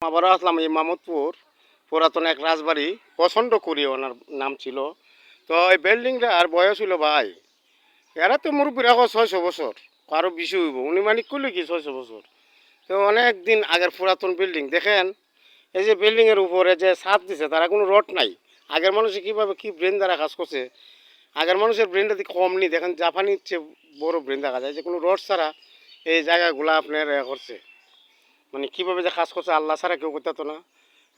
আবারও আসলাম এই মামুদপুর পুরাতন এক রাজবাড়ি পছন্দ করি ওনার নাম ছিল। তো এই বিল্ডিংটা আর বয়স হইল ভাই, এরা তো মুরব্বীরা 600 বছর, আরও বেশি হইব। উনি মালিক করলে কি 600 বছর, তো অনেক দিন আগের পুরাতন বিল্ডিং। দেখেন এই যে বিল্ডিংয়ের উপরে যে ছাদ দিছে তারা কোনো রড নাই। আগের মানুষে কীভাবে কী ব্রেন দ্বারা কাজ করছে, আগের মানুষের ব্রেনটা দিকে কম নেই। দেখেন জাপানির চেয়ে বড় ব্রেন দেখা যায়, যে কোনো রড ছাড়া এই জায়গাগুলো আপনার করছে। মানে কীভাবে যে কাজ করছে আল্লাহ ছাড়া কেউ করতে তো না।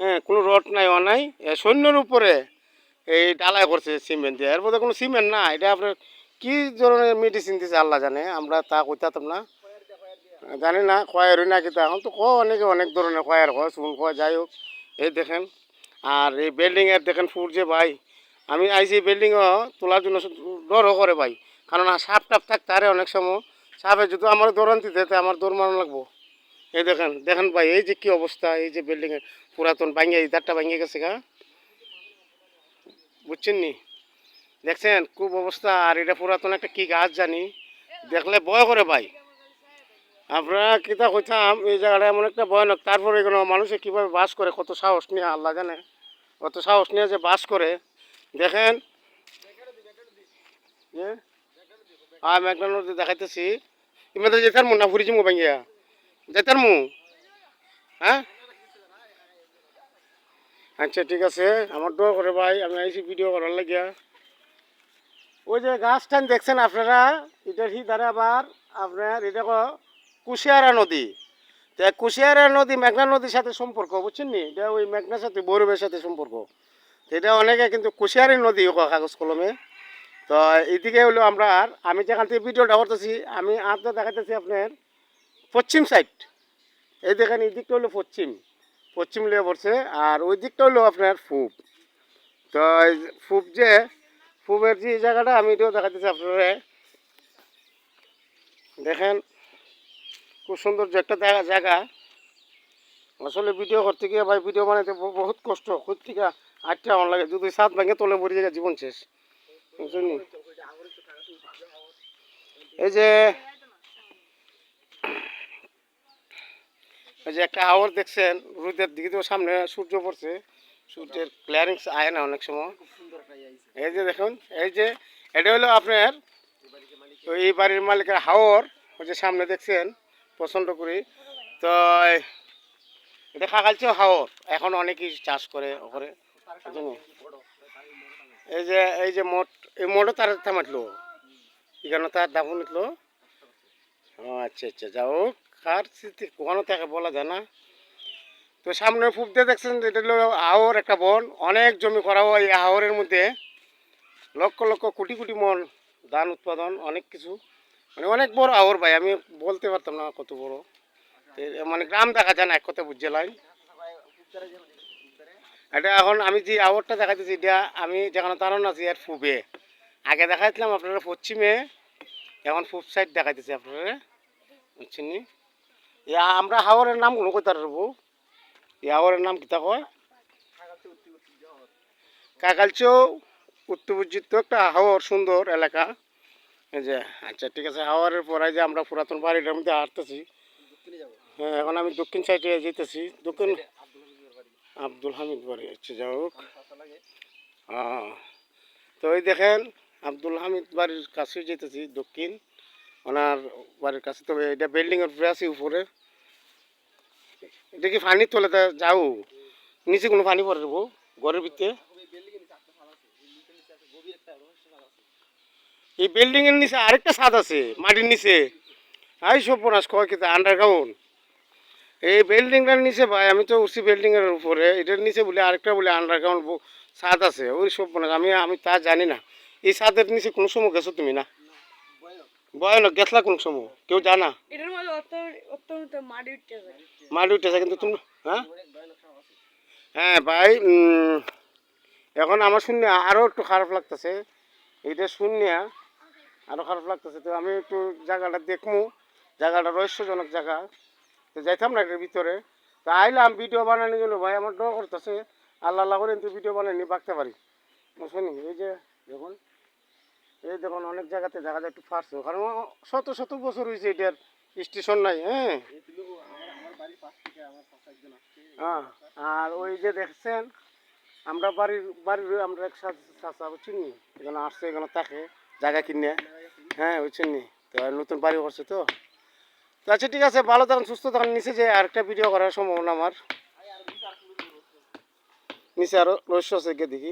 হ্যাঁ, কোনো রড নাই নাই, সৈন্যর উপরে এই ডালাই করছে সিমেন্ট দিয়ে। এর মধ্যে কোনো সিমেন্ট না, এটা আপনার কী ধরনের মেডিসিন দিছে আল্লাহ জানে, আমরা তা করতাম না, জানি না। কয়ের না কিন্তু এখন তো অনেকে অনেক ধরনের কয়ের হয়, চুন কয়, যাই হোক। এই দেখেন, আর এই বিল্ডিংয়ের দেখেন ফুট যে ভাই, আমি আইসি বিল্ডিংও তোলার জন্য ডরও করে ভাই, কারণ সাপ টাপ থাকতে আরে অনেক সময় সাপে যদি আমার দৌড়ান্তি দিতে আমার দৌড় মারানো লাগবো। এই দেখেন দেখেন ভাই, এই যে কি অবস্থা, এই যে বিল্ডিংয়ের পুরাতন ভাঙিয়ে ইদারটা ভাঙিয়ে গেছে গা, বুঝছেন নি? দেখছেন খুব অবস্থা। আর এটা পুরাতন একটা কি গাছ জানি, দেখলে ভয় করে ভাই। আপনারা কিতা কইতাম, এই জায়গাটা এমন একটা ভয়ানক। তারপরে এগুলো মানুষে কীভাবে বাস করে, কত সাহস নিয়ে আল্লাহ জানে, কত সাহস নিয়ে যে বাস করে। দেখেন যে মেঘনা নদী দেখাইতেছি, ইমাদের যেতার মু না ফুরিছি মু ভাঙ্গিয়া যেতার মু। হ্যাঁ, আচ্ছা ঠিক আছে, আমার দোয়া করে ভাই, আমি আইসি ভিডিও করার লাগিয়া। ওই যে গাছটান দেখছেন আপনারা, এটার হি দ্বারা আবার আপনার এটা কুশিয়ারা নদী। তো কুশিয়ারা নদী মেঘনা নদীর সাথে সম্পর্ক, বুঝছেন নি? এটা ওই মেঘনার সাথে বৈরবের সাথে সম্পর্ক। তো এটা অনেকে কিন্তু কুশিয়ারি নদী কাগজ কলমে। তো এইদিকে হলো আমরা, আর আমি যেখান থেকে ভিডিওটা করতেছি, আমি আপনার দেখাতেছি আপনার পশ্চিম সাইড। এই দেখেন এই দিকটা হলো পশ্চিম, পশ্চিম লিয়ে পড়ছে, আর ওই দিকটা হলো আপনার পূব। তো পূব যে পূবের যে জায়গাটা আমি এটাও দেখাতেছি আপনারা, দেখেন খুব সৌন্দর্য একটা জায়গা। আসলে ভিডিও করতে গিয়ে ভাই, ভিডিও বানাইতে বহুত কষ্ট, খুব থেকে 8টা আমার লাগে, যদি 7 ভেঙে তোলে পড়ে যায় জীবন শেষ, বুঝছেন? এই যে এই যে একটা হাওর দেখছেন, রোদের দিকে তো সামনে সূর্য পড়ছে, সূর্যের ক্লিয়ারিংস আয় না অনেক সময়। এই যে দেখুন, এই যে এটা হলো আপনার এই বাড়ির মালিকের হাওর, ওই যে সামনে দেখছেন পছন্দ করি। তো এটা খাগালছে হাওর, এখন অনেকেই চাষ করে ওপরে। এই যে মোট, এই মোটও তার থামাতলো, এখানে তার দাম নিতলো। ও আচ্ছা আচ্ছা, যাও কার স্মৃতি কখনো তাকে বলা যায় না। তো সামনে পূব দিয়ে দেখছেন, এটা হলো হাওর একটা বন, অনেক জমি করা হয় এই হাওরের মধ্যে, লক্ষ লক্ষ কোটি কোটি মন ধান উৎপাদন, অনেক কিছু, মানে অনেক বড় হাওর ভাই, আমি বলতে পারতাম না কত বড়। মানে গ্রাম দেখা যায় না এক কথা, বুঝছে লাই। এটা এখন আমি যে হাওরটা দেখাইতেছি, এটা আমি যেখানে তারণ আছি এর পূবে, আগে দেখাইছিলাম আপনারা পশ্চিমে, এখন পূব সাইড দেখাইতেছি আপনারা, বুঝছেন নি? আমরা হাওরের নাম কোনো কইতে পারবো, এই হাওরের নাম কিতা কয়, কাকালচৌ উত্তরজিত একটা হাওর, সুন্দর এলাকা। এই যে আচ্ছা ঠিক আছে, হাওয়ারের পরে যে আমরা পুরাতন বাড়িটার মধ্যে হাঁটতেছি। হ্যাঁ, এখন আমি দক্ষিণ সাইডে যেতেছি, দক্ষিণ আব্দুল হামিদ বাড়ি, আচ্ছা যাই হোক। তো ওই দেখেন আব্দুল হামিদ বাড়ির কাছে যেতেছি, দক্ষিণ ওনার বাড়ির কাছে। তবে এটা বিল্ডিংয়ের উপরে আছি, উপরে। এটা কি পানি তোলে যাও, নিচে কোনো পানি পড়ে দেবো ঘরের ভিতরে? এই বিল্ডিং এর নিচে আরেকটা ছাদ আছে মাটির নিচে। আই সর্বনাশ, কয় কিন্তু আন্ডারগ্রাউন্ড এই বিল্ডিংটার নিচে ভাই। আমি তো উঠছি বিল্ডিং এর উপরে, এটার নিচে বলে আরেকটা বলে আন্ডারগ্রাউন্ড ছাদ আছে। ওই সর্বনাশ, আমি তা জানি না। এই ছাদের নিচে কোনো সময় গেছো তুমি না? ভয়ানক, গেছলা কোন সময় কেউ জানা? মাটি উঠতেছে কিন্তু তুমি, হ্যাঁ হ্যাঁ ভাই। এখন আমার শুনে আরও একটু খারাপ লাগতেছে, এইটা শুনিয়া আরও খারাপ লাগতেছে। তো আমি একটু জায়গাটা দেখবো, জায়গাটা রহস্যজনক জায়গা, তো যাইতাম না এটার ভিতরে। তো আইলাম ভিডিও বানানোর জন্য ভাই, আমার ডর করতেছে, আল্লাহ আল্লাহ করে কিন্তু ভিডিও বানাই নিয়ে বাঁকতে পারি, বুঝছেন? এই যে দেখুন, এই দেখুন অনেক জায়গাতে দেখা যায় একটু ফাটছে, কারণ শত শত বছর হয়েছে এটার স্টেশন নাই। হ্যাঁ, হ্যাঁ, আর ওই যে দেখছেন আমরা বাড়ির আমরা এক চাচা চিনি এখানে আসছে, এখানে থাকে জায়গা কিনে। হ্যাঁ ওই চিনি, তো আর নতুন বাড়ি করছে তো। তো আচ্ছা ঠিক আছে, ভালো থাকুন সুস্থ থাকুন। নিচে যে আরেকটা ভিডিও করার সম্ভাবনা আমার, নিচে আরো রহস্য আছে গিয়ে দেখি।